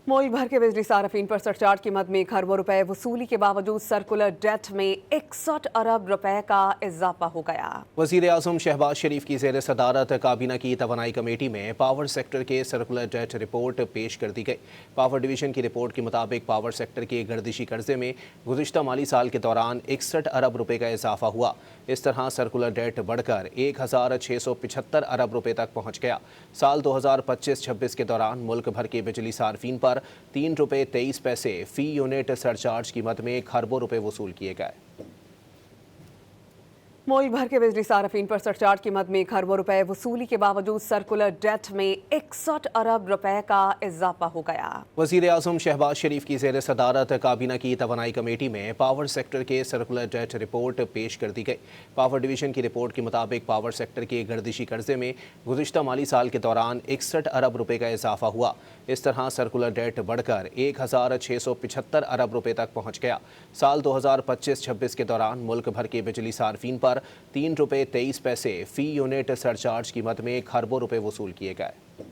मुल्क भर के बिजली सार्फिन पर सरचार्ज की मद में खरबों रुपए वसूली के बावजूद सर्कुलर डेट में 61 अरब रुपए का इजाफा हो गया। वज़ीर आज़म शहबाज शरीफ की ज़ेर सदारत काबीना की तवानाई कमेटी में पावर सेक्टर के सर्कुलर डेट रिपोर्ट पेश कर दी गई। पावर डिवीज़न की रिपोर्ट के मुताबिक पावर सेक्टर के गर्दिशी कर्जे में गुज़िश्ता माली साल के दौरान 61 अरब रुपए का इजाफा हुआ। इस तरह सर्कुलर डेट बढ़कर 1675 अरब रुपए तक पहुँच गया। साल 2025-26 के दौरान मुल्क भर के बिजली सार्फिन पर ₹3.23 फ़ी यूनिट सरचार्ज की मद में खरबों रुपए वसूल किए गए। मुल्क भर के बिजली सार्फिन पर सरचार्ज की मद में खरबों रुपए वसूली के बावजूद सर्कुलर डेट में 61 अरब रुपए का इजाफा हो गया। वज़ीर आज़म शहबाज शरीफ की ज़ेर सदारत काबीना की तवानाई कमेटी में पावर सेक्टर के सर्कुलर डेट रिपोर्ट पेश कर दी गई। पावर डिवीज़न की रिपोर्ट के मुताबिक पावर सेक्टर के गर्दिशी कर्जे में गुज़िश्ता माली साल के दौरान 61 अरब रुपए का इजाफा हुआ। इस तरह सर्कुलर डेट बढ़कर 1675 अरब रुपए तक पहुँच गया। साल 2025-26 के दौरान मुल्क भर के बिजली सार्फिन पर ₹3.23 फ़ी यूनिट सरचार्ज की मद में खरबों रुपए वसूल किए गए।